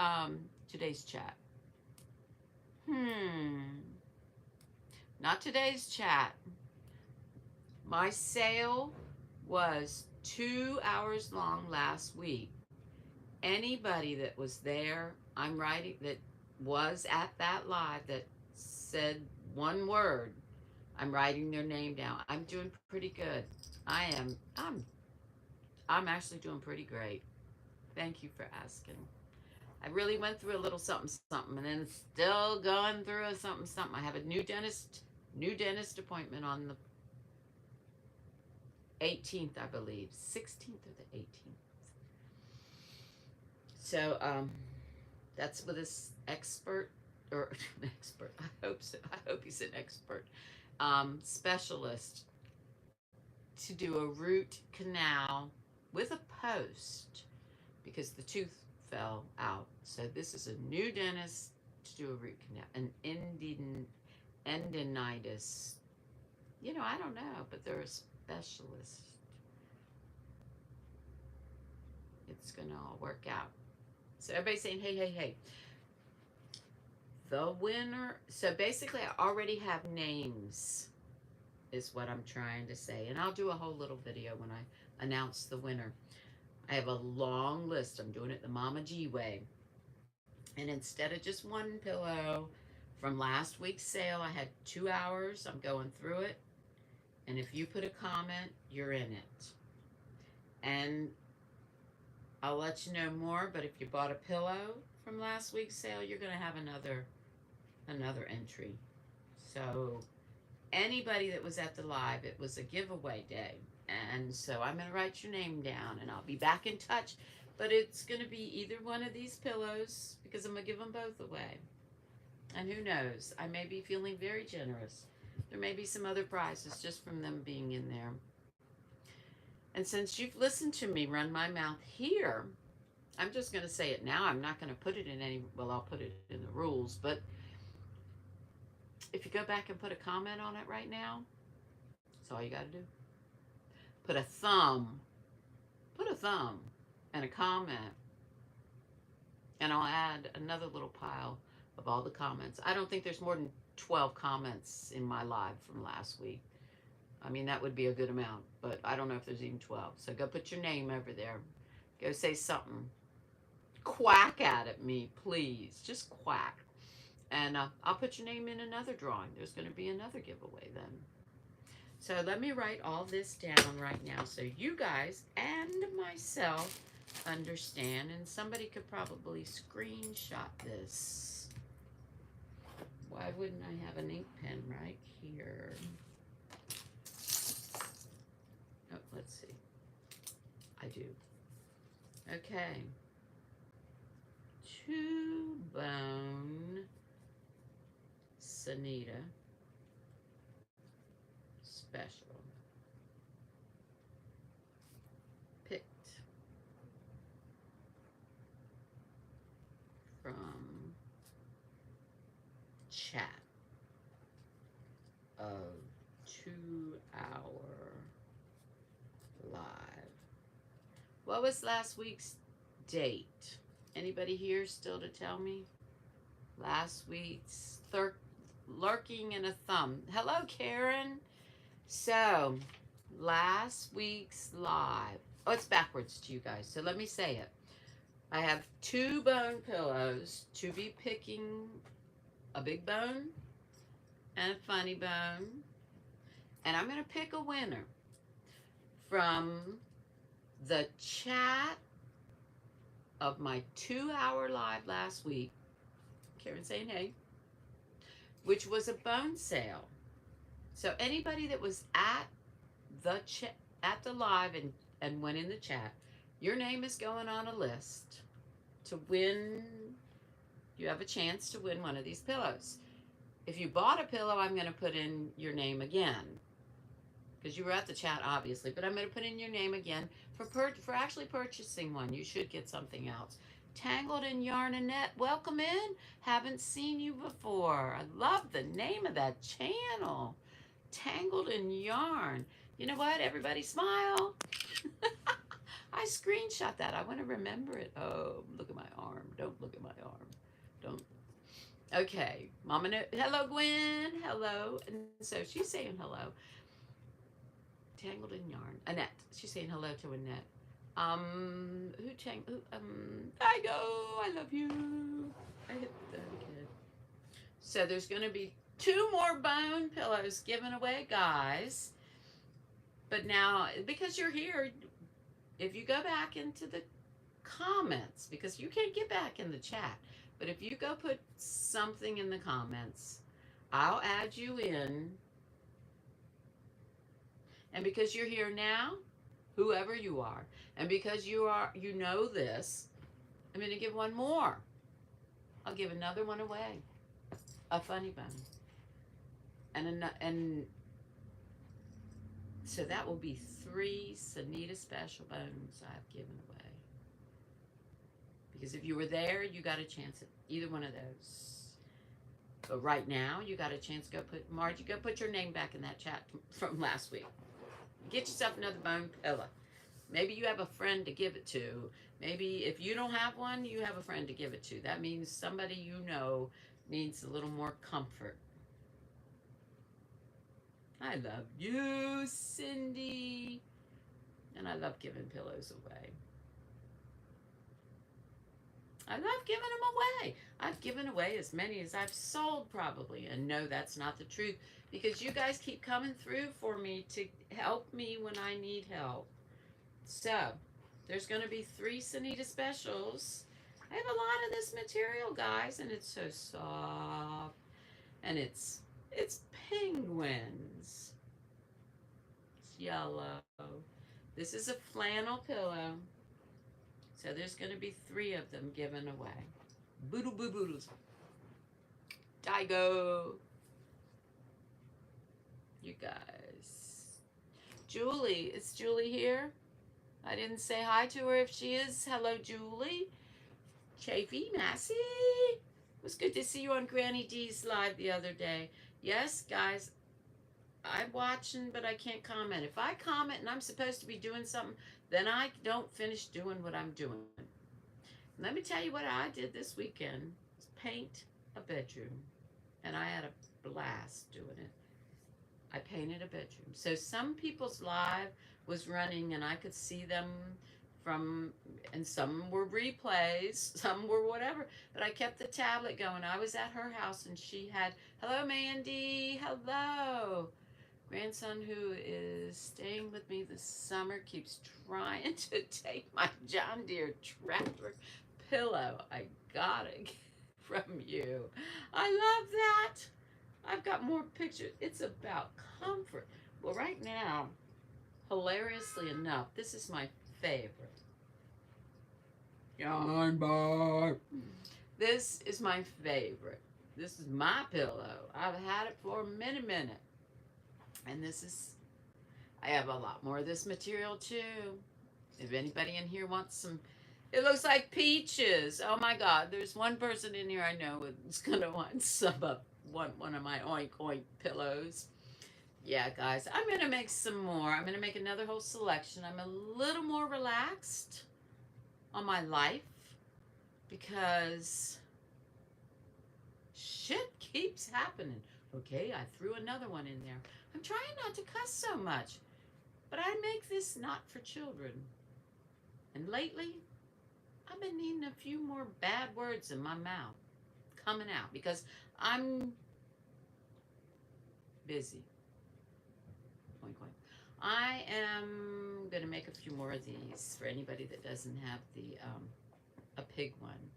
today's chat. Not today's chat. My sale was 2 hours long last week. Anybody that was there, I'm writing, that was at that live that said one word, I'm writing their name down. I'm doing pretty good. I'm actually doing pretty great. Thank you for asking. I really went through a little something, something, and then still going through a something, something. I have a new dentist New dentist appointment on the 18th, I believe. 16th or the 18th. So that's with this expert, or expert, I hope so. I hope he's an expert. Specialist to do a root canal with a post because the tooth fell out. So this is a new dentist to do a root canal, an endinitis. You know, I don't know, but they're a specialist. It's gonna all work out. So everybody's saying, hey, hey, hey. The winner. So basically, I already have names, is what I'm trying to say. And I'll do a whole little video when I announce the winner. I have a long list. I'm doing it the Mama G way. And instead of just one pillow from last week's sale, I had 2 hours. I'm going through it. And if you put a comment, you're in it. And I'll let you know more, but if you bought a pillow from last week's sale, you're going to have another entry. So anybody that was at the live, it was a giveaway day. And so I'm going to write your name down, and I'll be back in touch. But it's going to be either one of these pillows, because I'm going to give them both away. And who knows, I may be feeling very generous. There may be some other prizes just from them being in there. And since you've listened to me run my mouth here, I'm just going to say it now. I'm not going to put it in any, well, I'll put it in the rules, but if you go back and put a comment on it right now, that's all you got to do. Put a thumb and a comment, and I'll add another little pile of all the comments. I don't think there's more than 12 comments in my live from last week. I mean, that would be a good amount, but I don't know if there's even 12. So go put your name over there. Go say something. Quack at me, please. Just quack. And I'll put your name in another drawing. There's going to be another giveaway then. So let me write all this down right now so you guys and myself understand. And somebody could probably screenshot this. Why wouldn't I have an ink pen right here? Oh, let's see. I do. Okay. 2 bone Sanita special. Picked from chat of 2-hour live. What was last week's date? Anybody here still to tell me? Last week's lurking in a thumb. Hello, Karen. So, last week's live. Oh, it's backwards to you guys. So let me say it. I have 2 bone pillows to be picking, a big bone and a funny bone. And I'm going to pick a winner from the chat of my 2-hour live last week. Karen saying hey. Which was a bone sale. So anybody that was at the live and went in the chat, your name is going on a list to win. You have a chance to win one of these pillows. If you bought a pillow, I'm going to put in your name again because you were at the chat, obviously. But I'm going to put in your name again for actually purchasing one. You should get something else. Tangled in Yarn and Net, welcome in. Haven't seen you before. I love the name of that channel. Tangled in Yarn. You know what? Everybody smile. I screenshot that. I want to remember it. Oh, look at my arm. Don't look at my arm. Don't. Okay. Mama, hello, Gwen. Hello. And so she's saying hello. Tangled in Yarn. Annette. She's saying hello to Annette. I go. I love you. I hit the kid. So there's going to be 2 more bone pillows given away, guys. But now, because you're here, if you go back into the comments, because you can't get back in the chat, but if you go put something in the comments, I'll add you in. And because you're here now, whoever you are, and because you know this, I'm going to give one more. I'll give another one away. A funny bone. And so that will be 3 Sanita special bones I've given away. Because if you were there, you got a chance at either one of those. But right now, you got a chance to Margie, go put your name back in that chat from last week. Get yourself another bone pillow. Maybe you have a friend to give it to. Maybe if you don't have one, you have a friend to give it to. That means somebody you know needs a little more comfort. I love you, Cindy. And I love giving pillows away. I love giving them away. I've given away as many as I've sold probably. And no, that's not the truth. Because you guys keep coming through for me to help me when I need help. So, there's going to be 3 Sanita specials. I have a lot of this material, guys. And it's so soft. And it's penguins. It's yellow. This is a flannel pillow. So there's going to be 3 of them given away. Boodle boo boodles. Daigo. You guys. Julie. Is Julie here? I didn't say hi to her. If she is, hello, Julie. Chafee, Massey. It was good to see you on Grannydee's live the other day. Yes, guys. I'm watching, but I can't comment. If I comment and I'm supposed to be doing something, then I don't finish doing what I'm doing. Let me tell you what I did this weekend. Paint a bedroom. And I had a blast doing it. I painted a bedroom. So some people's live was running and I could see them and some were replays, some were whatever. But I kept the tablet going. I was at her house and she had, hello, Mandy, hello. Grandson who is staying with me this summer keeps trying to take my John Deere tractor pillow. I got it from you. I love that. I've got more pictures. It's about comfort. Well, right now, hilariously enough, this is my favorite. Yarnbarf. This is my favorite. This is my pillow. I've had it for a minute. And this is, I have a lot more of this material too. If anybody in here wants some, it looks like peaches. Oh my God, there's one person in here I know is gonna want some of one of my oink oink pillows. Yeah, guys, I'm gonna make some more. I'm gonna make another whole selection. I'm a little more relaxed on my life because shit keeps happening. Okay, I threw another one in there. I'm trying not to cuss so much, but I make this not for children. And lately, I've been needing a few more bad words in my mouth coming out because I'm busy. Oink, oink. I am going to make a few more of these for anybody that doesn't have the a pig one.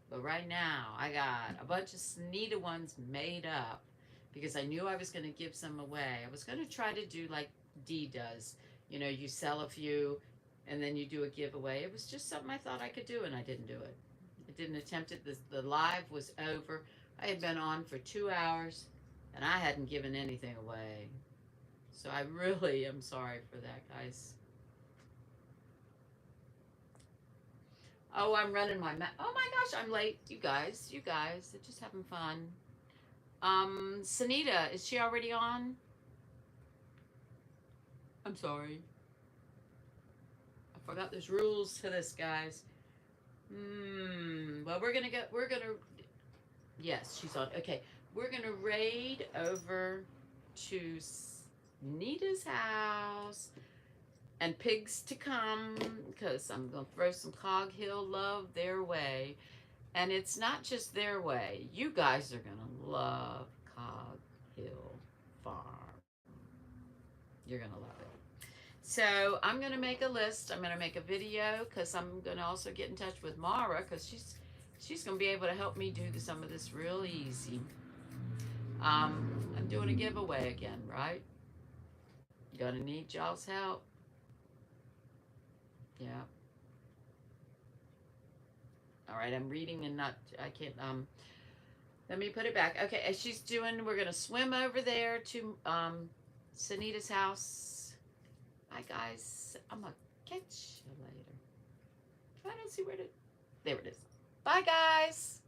But right now, I got a bunch of Sanita ones made up because I knew I was going to give some away. I was going to try to do like Dee does. You know, you sell a few and then you do a giveaway. It was just something I thought I could do and I didn't do it. I didn't attempt it. The live was over. I had been on for 2 hours and I hadn't given anything away. So I really am sorry for that, guys. Oh, I'm running my mouth. Oh my gosh, I'm late. You guys, they're just having fun. Sanita, is she already on? I'm sorry. I forgot there's rules to this, guys. Well, yes, she's on. Okay, we're gonna raid over to Nita's house and pigs to come because I'm gonna throw some Cog Hill love their way. And it's not just their way. You guys are gonna love Cog Hill Farm. You're gonna love it. So I'm gonna make a list. I'm gonna make a video because I'm gonna also get in touch with Mara because She's going to be able to help me do some of this real easy. I'm doing a giveaway again, right? Gonna need y'all's help. Yeah. All right, I'm reading and not, I can't, let me put it back. Okay, as she's doing, we're gonna swim over there to, Sanita's house. Bye, guys. I'm gonna catch you later. I don't see where to, there it is. Bye, guys.